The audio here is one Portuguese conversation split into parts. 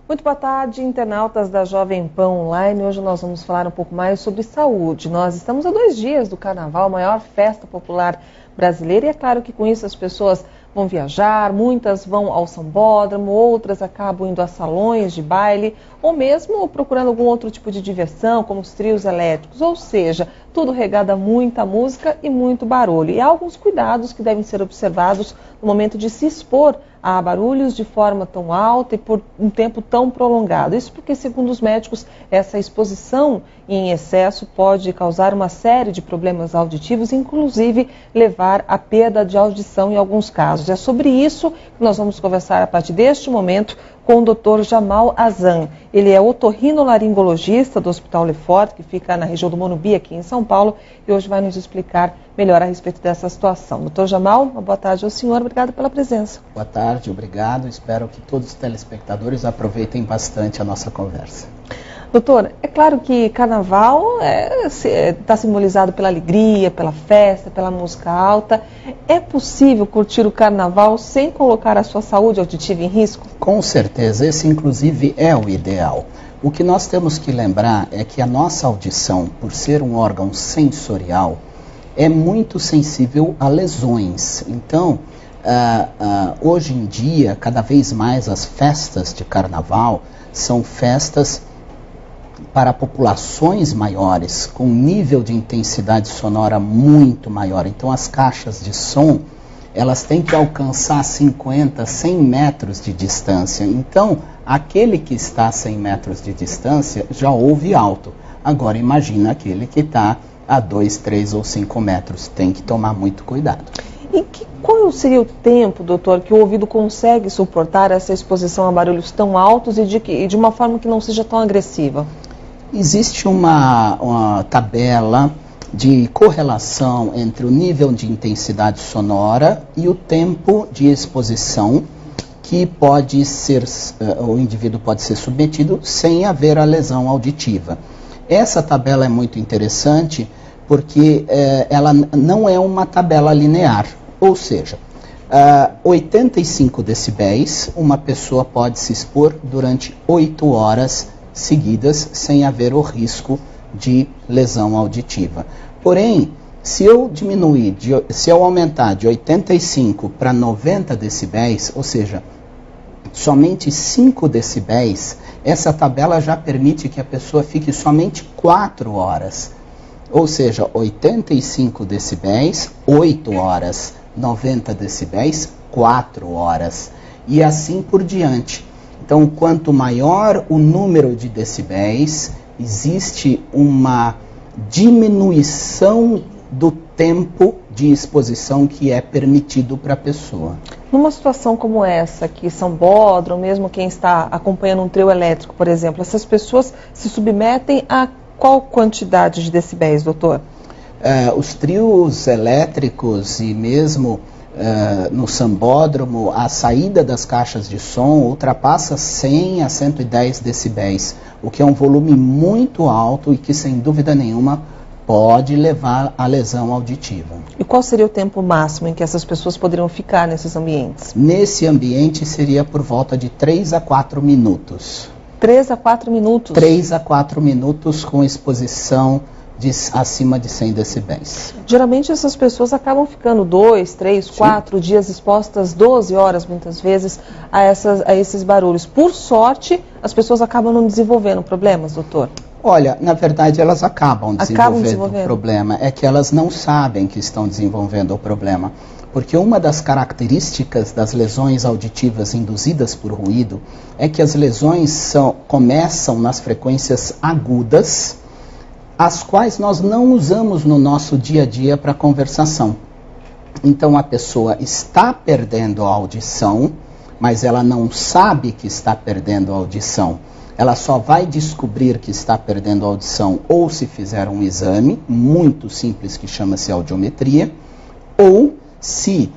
Muito boa tarde, internautas da Jovem Pan Online. Hoje nós vamos falar um pouco mais sobre saúde. Nós estamos a 2 dias do Carnaval, a maior festa popular brasileira. E é claro que com isso as pessoas vão viajar, muitas vão ao sambódromo, outras acabam indo a salões de baile ou mesmo procurando algum outro tipo de diversão, como os trios elétricos. Ou seja, tudo regado a muita música e muito barulho. E há alguns cuidados que devem ser observados no momento de se expor a barulhos de forma tão alta e por um tempo tão prolongado. Isso porque, segundo os médicos, essa exposição em excesso pode causar uma série de problemas auditivos, inclusive levar à perda de audição em alguns casos. É sobre isso que nós vamos conversar a partir deste momento com o Dr. Jamal Azan. Ele é otorrinolaringologista do Hospital Lefort, que fica na região do Morumbi, aqui em São Paulo, e hoje vai nos explicar melhor a respeito dessa situação. Dr. Jamal, uma boa tarde ao senhor, obrigado pela presença. Boa tarde, obrigado. Espero que todos os telespectadores aproveitem bastante a nossa conversa. Doutor, é claro que carnaval está simbolizado pela alegria, pela festa, pela música alta. É possível curtir o carnaval sem colocar a sua saúde auditiva em risco? Com certeza, esse inclusive é o ideal. O que nós temos que lembrar é que a nossa audição, por ser um órgão sensorial, é muito sensível a lesões. Então, hoje em dia, cada vez mais as festas de carnaval são festas para populações maiores, com nível de intensidade sonora muito maior. Então as caixas de som, elas têm que alcançar 50, 100 metros de distância. Então, aquele que está a 100 metros de distância já ouve alto. Agora imagina aquele que está a 2, 3 ou 5 metros. Tem que tomar muito cuidado. E qual seria o tempo, doutor, que o ouvido consegue suportar essa exposição a barulhos tão altos e de uma forma que não seja tão agressiva? Existe uma tabela de correlação entre o nível de intensidade sonora e o tempo de exposição que pode ser, o indivíduo pode ser submetido sem haver a lesão auditiva. Essa tabela é muito interessante porque ela não é uma tabela linear, ou seja, 85 decibéis, uma pessoa pode se expor durante 8 horas seguidas sem haver o risco de lesão auditiva. Porém, se eu aumentar de 85 para 90 decibéis, ou seja, somente 5 decibéis, essa tabela já permite que a pessoa fique somente 4 horas. Ou seja, 85 decibéis, 8 horas, 90 decibéis, 4 horas. E assim por diante. Então, quanto maior o número de decibéis, existe uma diminuição do tempo de exposição que é permitido para a pessoa. Numa situação como essa, que sambódromo, mesmo quem está acompanhando um trio elétrico, por exemplo, essas pessoas se submetem a qual quantidade de decibéis, doutor? Os trios elétricos e mesmo no sambódromo, a saída das caixas de som ultrapassa 100 a 110 decibéis, o que é um volume muito alto e que, sem dúvida nenhuma, pode levar à lesão auditiva. E qual seria o tempo máximo em que essas pessoas poderiam ficar nesses ambientes? Nesse ambiente seria por volta de 3 a 4 minutos. 3 a 4 minutos? 3 a 4 minutos com exposição acima de 100 decibéis. Geralmente essas pessoas acabam ficando 2, 3, 4 dias expostas, 12 horas muitas vezes a esses barulhos. Por sorte, as pessoas acabam não desenvolvendo problemas, doutor? Olha, na verdade elas acabam desenvolvendo o problema, é que elas não sabem que estão desenvolvendo o problema. Porque uma das características das lesões auditivas induzidas por ruído é que as lesões começam nas frequências agudas, as quais nós não usamos no nosso dia a dia para conversação. Então a pessoa está perdendo a audição, mas ela não sabe que está perdendo a audição. Ela só vai descobrir que está perdendo a audição ou se fizer um exame muito simples que chama-se audiometria, ou se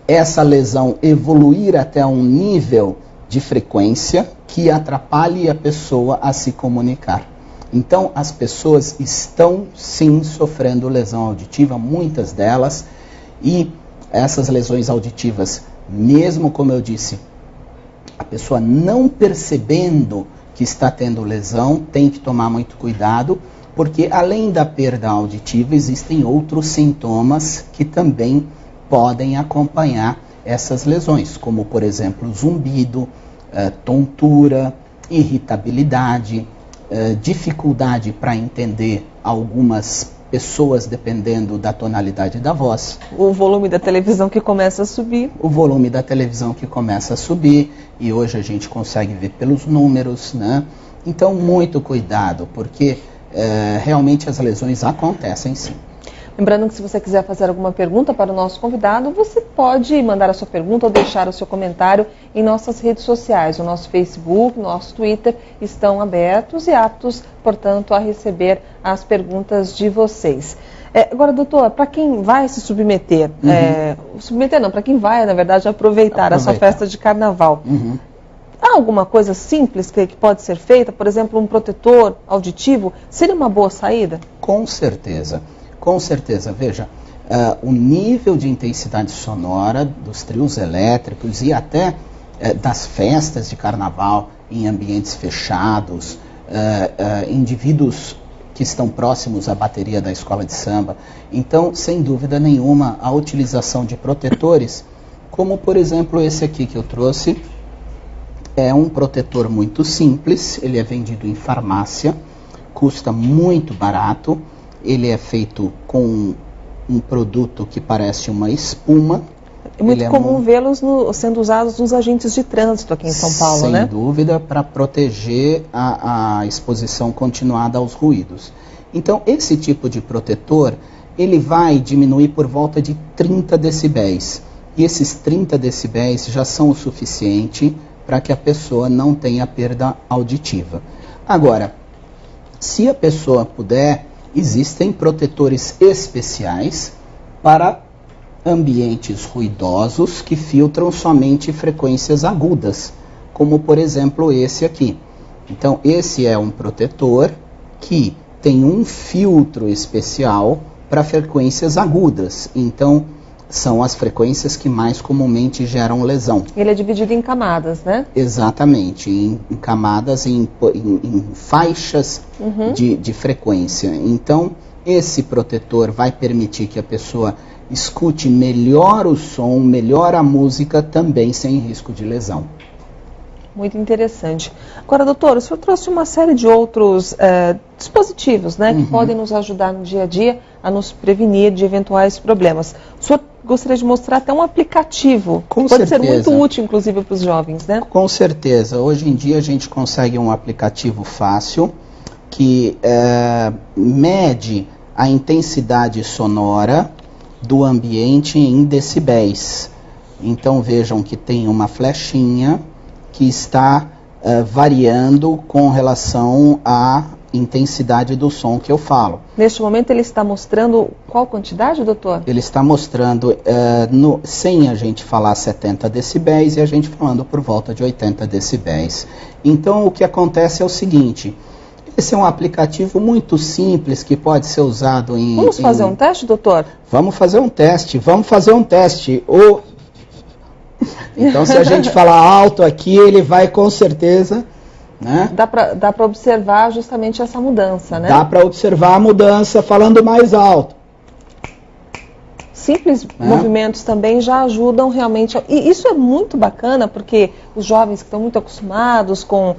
essa lesão evoluir até um nível de frequência que atrapalhe a pessoa a se comunicar. Então, as pessoas estão, sim, sofrendo lesão auditiva, muitas delas, e essas lesões auditivas, mesmo como eu disse, A pessoa não percebendo que está tendo lesão tem que tomar muito cuidado, porque além da perda auditiva existem outros sintomas que também podem acompanhar essas lesões, como por exemplo zumbido, tontura, irritabilidade, dificuldade para entender algumas pessoas dependendo da tonalidade da voz. O volume da televisão que começa a subir. O volume da televisão que começa a subir, e hoje a gente consegue ver pelos números, né? Então muito cuidado, porque realmente as lesões acontecem sim. Lembrando que se você quiser fazer alguma pergunta para o nosso convidado, você pode mandar a sua pergunta ou deixar o seu comentário em nossas redes sociais. O nosso Facebook, o nosso Twitter estão abertos e aptos, portanto, a receber as perguntas de vocês. Agora, doutor, para quem vai se submeter, para quem vai, na verdade, aproveitar a sua festa de carnaval, há alguma coisa simples que pode ser feita? Por exemplo, um protetor auditivo seria uma boa saída? Com certeza. Com certeza, veja, o nível de intensidade sonora dos trios elétricos e até das festas de carnaval em ambientes fechados, indivíduos que estão próximos à bateria da escola de samba. Então, sem dúvida nenhuma, a utilização de protetores, como por exemplo esse aqui que eu trouxe, é um protetor muito simples, ele é vendido em farmácia, custa muito barato. Ele é feito com um produto que parece uma espuma. É muito comum vê-los sendo usados nos agentes de trânsito aqui em São Paulo, né? Sem dúvida, para proteger a exposição continuada aos ruídos. Então, esse tipo de protetor, ele vai diminuir por volta de 30 decibéis. E esses 30 decibéis já são o suficiente para que a pessoa não tenha perda auditiva. Agora, se a pessoa puder, existem protetores especiais para ambientes ruidosos que filtram somente frequências agudas, como por exemplo esse aqui. Então esse é um protetor que tem um filtro especial para frequências agudas. Então são as frequências que mais comumente geram lesão. Ele é dividido em camadas, né? Exatamente, em camadas, em faixas de frequência. Então, esse protetor vai permitir que a pessoa escute melhor o som, melhor a música, também sem risco de lesão. Muito interessante. Agora, doutor, o senhor trouxe uma série de outros dispositivos, né, que podem nos ajudar no dia a dia a nos prevenir de eventuais problemas. O senhor gostaria de mostrar até um aplicativo, que pode ser muito útil, inclusive, para os jovens, né? Com certeza. Hoje em dia a gente consegue um aplicativo fácil que mede a intensidade sonora do ambiente em decibéis. Então vejam que tem uma flechinha que está variando com relação à intensidade do som que eu falo. Neste momento ele está mostrando qual quantidade, doutor? Ele está mostrando, sem a gente falar 70 decibéis e a gente falando por volta de 80 decibéis. Então o que acontece é o seguinte, esse é um aplicativo muito simples que pode ser usado em... Vamos fazer um teste, doutor? Vamos fazer um teste. Então se a gente falar alto aqui, ele vai com certeza... Né? Dá para observar justamente essa mudança, né? Dá para observar a mudança falando mais alto. Simples movimentos também já ajudam realmente. E isso é muito bacana, porque os jovens que estão muito acostumados com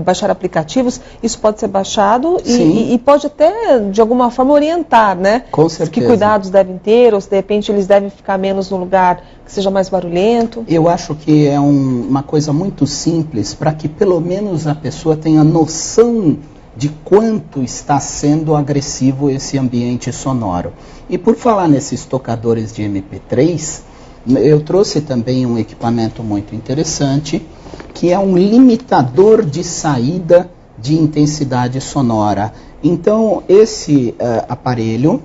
baixar aplicativos, isso pode ser baixado e pode até, de alguma forma, orientar, né? Com certeza. Que cuidados devem ter, ou se de repente eles devem ficar menos num lugar que seja mais barulhento. Eu acho que é uma coisa muito simples, para que pelo menos a pessoa tenha noção de quanto está sendo agressivo esse ambiente sonoro. E por falar nesses tocadores de MP3, eu trouxe também um equipamento muito interessante, que é um limitador de saída de intensidade sonora. Então, esse aparelho,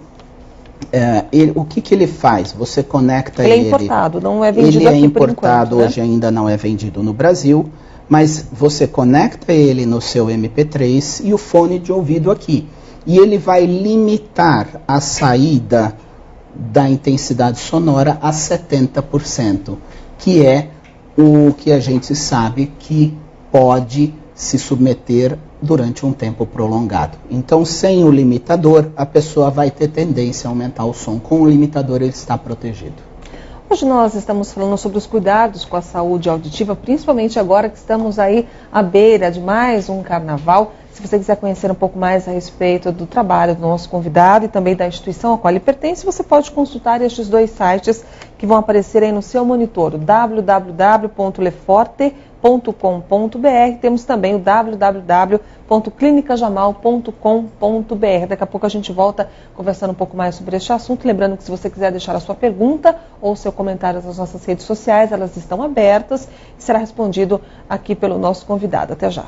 o que ele faz? Você conecta ele... Ele é importado, não é vendido aqui por enquanto. Ele é importado, hoje ainda não é vendido no Brasil, mas você conecta ele no seu MP3 e o fone de ouvido aqui. E ele vai limitar a saída da intensidade sonora a 70%, que é o que a gente sabe que pode se submeter durante um tempo prolongado. Então, sem o limitador, a pessoa vai ter tendência a aumentar o som. Com o limitador, ele está protegido. Hoje nós estamos falando sobre os cuidados com a saúde auditiva, principalmente agora que estamos aí à beira de mais um carnaval. Se você quiser conhecer um pouco mais a respeito do trabalho do nosso convidado e também da instituição a qual ele pertence, você pode consultar estes dois sites que vão aparecer aí no seu monitor, www.leforte.com.br. Temos também o www.clinicajamal.com.br. Daqui a pouco a gente volta conversando um pouco mais sobre este assunto. Lembrando que se você quiser deixar a sua pergunta ou seu comentário nas nossas redes sociais, elas estão abertas e será respondido aqui pelo nosso convidado. Até já.